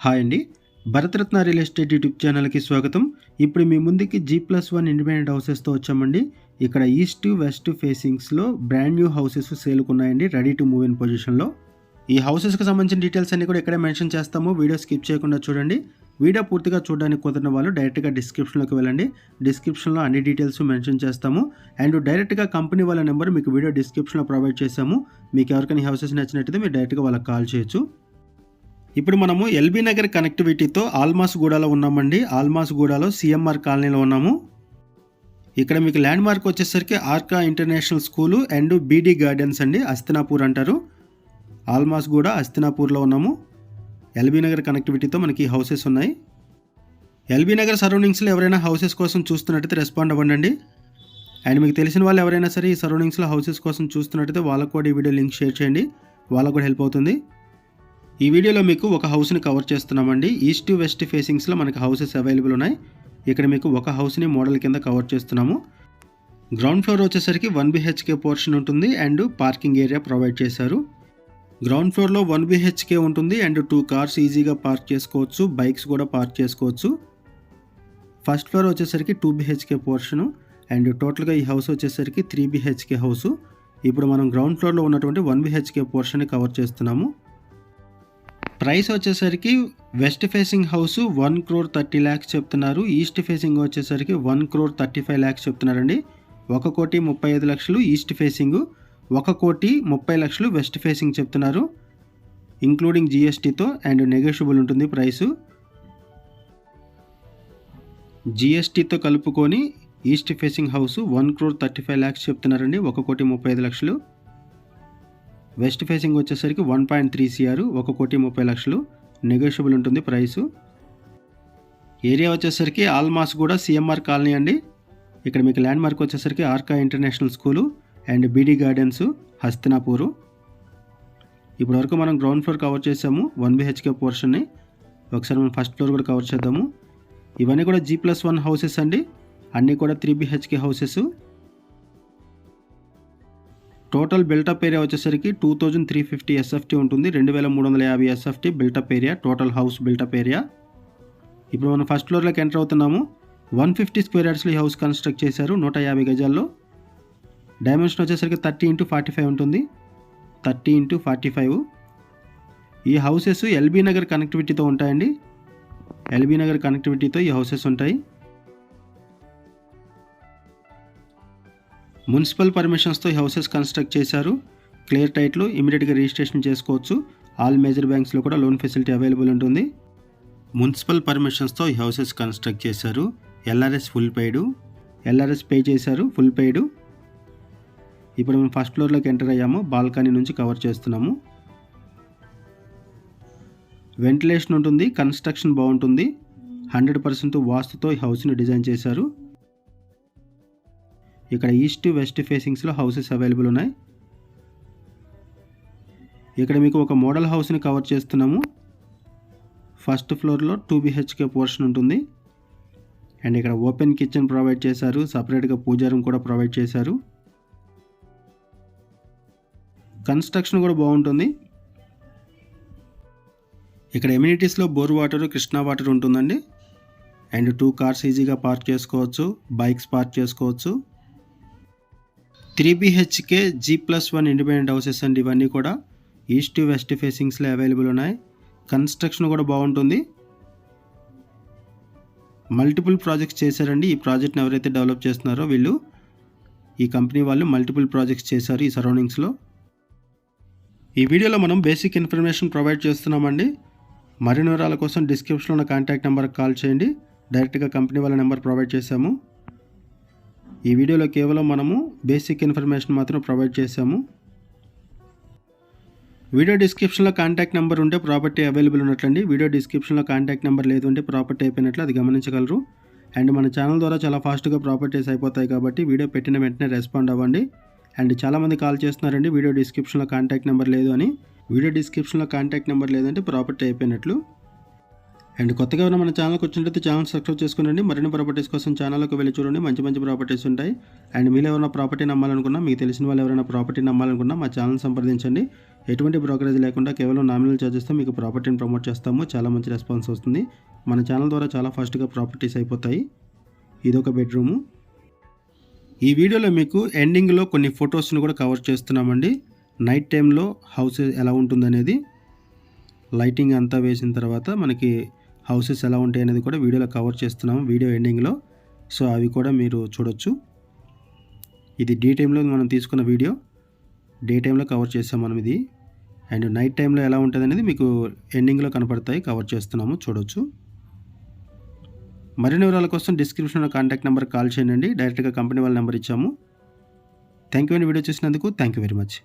Hi అండి. Bharat Ratna real estate YouTube ఛానల్‌కి స్వాగతం. ఇప్పుడు మీ ముందుకి G+1 ఇండిపెండెంట్ హౌసెస్‌తో వచ్చామండి. ఇక్కడ ఈస్ట్, వెస్ట్ ఫేసింగ్స్‌లో బ్రాండ్ న్యూ హౌసెస్ సేల్‌కున్నాయండి. రెడీ టు మూవ్ ఇన్ పొజిషన్‌లో. ఈ హౌసెస్‌కి సంబంధించిన డీటెయిల్స్ అన్నీ కూడా ఇక్కడే మెన్షన్ చేస్తాము. వీడియో స్కిప్ చేయకుండా చూడండి. వీడియో పూర్తిగా చూడడానికి కుదరని వాళ్ళు డైరెక్ట్‌గా డిస్క్రిప్షన్‌లోకి వెళ్ళండి. డిస్క్రిప్షన్‌లో అన్ని డీటెయిల్స్ మెన్షన్ చేస్తాము. అండ్ డైరెక్ట్‌గా కంపెనీ వాళ్ళ నెంబర్ మీకు వీడియో డిస్క్రిప్షన్‌లో ప్రొవైడ్ చేశాము. మీకు ఎవరికైనా ఈ హౌసెస్ నచ్చినట్లయితే మీరు డైరెక్ట్‌గా వాళ్ళకి కాల్ చేయొచ్చు. ఇప్పుడు మనము ఎల్బీ నగర్ కనెక్టివిటీతో ఆల్మాస్గూడలో ఉన్నామండి. ఆల్మాస్గూడలో సిఎంఆర్ కాలనీలో ఉన్నాము. ఇక్కడ మీకు ల్యాండ్ మార్క్ వచ్చేసరికి Arka international school and BD gardens అండి. హస్తినాపూర్ అంటారు. ఆల్మాస్గూడ హస్తినాపూర్లో ఉన్నాము. ఎల్బీ నగర్ కనెక్టివిటీతో మనకి హౌసెస్ ఉన్నాయి. ఎల్బీ నగర్ సరౌండింగ్స్లో ఎవరైనా హౌసెస్ కోసం చూస్తున్నట్టయితే రెస్పాండ్ అవ్వండి. అండ్ మీకు తెలిసిన వాళ్ళు ఎవరైనా సరే ఈ సరౌండింగ్స్లో హౌసెస్ కోసం చూస్తున్నట్టయితే వాళ్ళకు కూడా ఈ వీడియో లింక్ షేర్ చేయండి. వాళ్ళకు కూడా హెల్ప్ అవుతుంది. ఈ వీడియోలో మీకు ఒక హౌస్ని కవర్ చేస్తున్నామండి. ఈస్ట్ వెస్ట్ ఫేసింగ్స్లో మనకి హౌసెస్ అవైలబుల్ ఉన్నాయి. ఇక్కడ మీకు ఒక హౌస్ని మోడల్ కింద కవర్ చేస్తున్నాము. గ్రౌండ్ ఫ్లోర్ వచ్చేసరికి 1 BHK పోర్షన్ ఉంటుంది అండ్ పార్కింగ్ ఏరియా ప్రొవైడ్ చేశారు. గ్రౌండ్ ఫ్లోర్లో 1 BHK ఉంటుంది అండ్ 2 కార్స్ ఈజీగా పార్క్ చేసుకోవచ్చు. బైక్స్ కూడా పార్క్ చేసుకోవచ్చు. ఫస్ట్ ఫ్లోర్ వచ్చేసరికి 2 BHK పోర్షను అండ్ టోటల్గా ఈ హౌస్ వచ్చేసరికి 3 BHK హౌసు. ఇప్పుడు మనం గ్రౌండ్ ఫ్లోర్లో ఉన్నటువంటి 1 BHK పోర్షన్ని కవర్ చేస్తున్నాము. ప్రైస్ వచ్చేసరికి వెస్ట్ ఫేసింగ్ హౌస్ 1,30 lakhs చెప్తున్నారు. ఈస్ట్ ఫేసింగ్ వచ్చేసరికి 1,35 lakhs చెప్తున్నారండి. 1,35 ఈస్ట్ ఫేసింగ్, 1,30 వెస్ట్ ఫేసింగ్ చెప్తున్నారు. ఇంక్లూడింగ్ GSTతో అండ్ నెగోషియబుల్ ఉంటుంది ప్రైసు. GSTతో కలుపుకొని ఈస్ట్ ఫేసింగ్ హౌస్ 1,35 lakhs చెప్తున్నారండి. 1,35 వెస్ట్ ఫేసింగ్ వచ్చేసరికి 1.3 CR, 1,30 నెగోషియబుల్ ఉంటుంది ప్రైసు. ఏరియా వచ్చేసరికి ఆల్మాస్గూడ సిఎంఆర్ కాలనీ అండి. ఇక్కడ మీకు ల్యాండ్ మార్క్ వచ్చేసరికి Arka international school and BD gardens Hastinapur. ఇప్పటి వరకు మనం గ్రౌండ్ ఫ్లోర్ కవర్ చేసాము 1 BHK పోర్షన్ని. ఒకసారి మనం ఫస్ట్ ఫ్లోర్ కూడా కవర్ చేద్దాము. ఇవన్నీ కూడా G+1 హౌసెస్ అండి. అన్నీ కూడా 3 BHK houses. Total built-up area వచ్చేసరికి 2350 SFT ఉంటుంది. 2350 SFT built-up area, total house built-up area. ఇప్పుడు మనం ఫస్ట్ ఫ్లోర్లోకి ఎంటర్ అవుతున్నాము. 150 స్క్వేర్ యార్డ్స్లో ఈ హౌస్ కన్స్ట్రక్ట్ చేశారు. 150 గజాల్లో. డైమెన్షన్ వచ్చేసరికి 30x45 ఉంటుంది. 30x45. ఈ హౌసెస్ ఎల్బీ నగర్ కనెక్టివిటీతో ఉంటాయండి. ఎల్బీ నగర్ కనెక్టివిటీతో ఈ హౌసెస్ ఉంటాయి. మున్సిపల్ పర్మిషన్స్తో ఈ హౌసెస్ కన్స్ట్రక్ట్ చేశారు. క్లియర్ టైట్లు, ఇమీడియట్గా రిజిస్ట్రేషన్ చేసుకోవచ్చు. ఆల్ మేజర్ బ్యాంక్స్లో కూడా లోన్ ఫెసిలిటీ అవైలబుల్ ఉంటుంది. మున్సిపల్ పర్మిషన్స్తో ఈ హౌసెస్ కన్స్ట్రక్ట్ చేశారు. LRS full paid, LRS pay చేశారు, ఫుల్ పెయిడ్. ఇప్పుడు మనం ఫస్ట్ ఫ్లోర్లోకి ఎంటర్ అయ్యాము. బాల్కనీ నుంచి కవర్ చేస్తున్నాము. వెంటిలేషన్ ఉంటుంది, కన్స్ట్రక్షన్ బాగుంటుంది. 100% వాస్తుతో ఈ హౌస్ని డిజైన్ చేశారు. ఇక్కడ ఈస్ట్ వెస్ట్ ఫేసింగ్స్లో హౌసెస్ అవైలబుల్ ఉన్నాయి. ఇక్కడ మీకు ఒక మోడల్ హౌస్ని కవర్ చేస్తున్నాము. ఫస్ట్ ఫ్లోర్లో 2 BHK పోర్షన్ ఉంటుంది అండ్ ఇక్కడ ఓపెన్ కిచెన్ ప్రొవైడ్ చేశారు. సపరేట్గా పూజా రూమ్ కూడా ప్రొవైడ్ చేశారు. కన్స్ట్రక్షన్ కూడా బాగుంటుంది. ఇక్కడ ఎమ్యూనిటీస్లో బోర్ వాటర్, కృష్ణా వాటర్ ఉంటుందండి. అండ్ 2 కార్స్ ఈజీగా పార్క్ చేసుకోవచ్చు. బైక్స్ పార్క్ చేసుకోవచ్చు. 3 BHK G+1 ఇండిపెండెంట్ హౌసెస్ అండి. ఇవన్నీ కూడా ఈస్ట్ వెస్ట్ ఫేసింగ్స్లో అవైలబుల్ ఉన్నాయి. కన్స్ట్రక్షన్ కూడా బాగుంటుంది. మల్టిపుల్ ప్రాజెక్ట్స్ చేశారండి. ఈ ప్రాజెక్ట్ని ఎవరైతే డెవలప్ చేస్తున్నారో వీళ్ళు, ఈ కంపెనీ వాళ్ళు మల్టిపుల్ ప్రాజెక్ట్స్ చేశారు ఈ సరౌండింగ్స్లో. ఈ వీడియోలో మనం బేసిక్ ఇన్ఫర్మేషన్ ప్రొవైడ్ చేస్తున్నామండి. మరిన్ని వివరాల కోసం డిస్క్రిప్షన్లో ఉన్న కాంటాక్ట్ నెంబర్కి కాల్ చేయండి. డైరెక్ట్గా కంపెనీ వాళ్ళ నెంబర్ ప్రొవైడ్ చేశాము. ఈ వీడియోలో కేవలం మనము బేసిక్ ఇన్ఫర్మేషన్ మాత్రం ప్రొవైడ్ చేశాము. వీడియో డిస్క్రిప్షన్లో కాంటాక్ట్ నెంబర్ ఉంటే ప్రాపర్టీ అవైలబుల్ ఉన్నట్లండి. వీడియో డిస్క్రిప్షన్లో కాంటాక్ట్ నెంబర్ లేదు అంటే ప్రాపర్టీ అయిపోయినట్లు అది గమనించగలరు. అండ్ మన ఛానల్ ద్వారా చాలా ఫాస్ట్గా ప్రాపర్టీస్ అయిపోతాయి కాబట్టి వీడియో పెట్టిన వెంటనే రెస్పాండ్ అవ్వండి. అండ్ చాలామంది కాల్ చేస్తున్నారండి వీడియో డిస్క్రిప్షన్లో కాంటాక్ట్ నెంబర్ లేదు అని. వీడియో డిస్క్రిప్షన్లో కాంటాక్ట్ నెంబర్ లేదంటే ప్రాపర్టీ అయిపోయినట్లు. అండ్ కొత్తగా ఉన్న మన ఛానల్కి వచ్చినట్లయితే ఛానల్ సబ్స్క్రైబ్ చేసుకోండి. మరిన్ని ప్రాపర్టీస్ కోసం ఛానల్కి వెళ్ళి చూడండి. మంచి మంచి ప్రాపర్టీస్ ఉంటాయి. అండ్ మీరు ఎవరైనా ప్రాపర్టీ నమ్మాలనుకున్నా, మీకు తెలిసిన వాళ్ళు ఎవరైనా ప్రాపర్టీ నమ్మాలనుకున్నా మా ఛానల్ సంప్రదించండి. ఎటువంటి బ్రోకరేజ్ లేకుండా కేవలం నామినల్ ఛార్జెస్తో మీకు ప్రాపర్టీని ప్రమోట్ చేస్తాము. చాలా మంచి రెస్పాన్స్ వస్తుంది. మన ఛానల్ ద్వారా చాలా ఫాస్ట్గా ప్రాపర్టీస్ అయిపోతాయి. ఇదొక బెడ్రూము. ఈ వీడియోలో మీకు ఎండింగ్లో కొన్ని ఫొటోస్ని కూడా కవర్ చేస్తున్నామండి. నైట్ టైంలో హౌస్ ఎలా ఉంటుందనేది, లైటింగ్ అంతా వేసిన తర్వాత మనకి హౌసెస్ ఎలా ఉంటాయి అనేది కూడా వీడియోలో కవర్ చేస్తున్నాము వీడియో ఎండింగ్లో. సో అవి కూడా మీరు చూడొచ్చు. ఇది డే టైంలో మనం తీసుకున్న వీడియో, డే టైంలో కవర్ చేసాం మనం ఇది. అండ్ నైట్ టైంలో ఎలా ఉంటుంది అనేది మీకు ఎండింగ్లో కనపడతాయి, కవర్ చేస్తున్నాము, చూడొచ్చు. మరిన్ని వివరాల కోసం డిస్క్రిప్షన్లో కాంటాక్ట్ నెంబర్ కాల్ చేయండి. డైరెక్ట్గా కంపెనీ వాళ్ళ నెంబర్ ఇచ్చాము. థ్యాంక్ యూ అండి వీడియో చూసినందుకు. Thank you very much.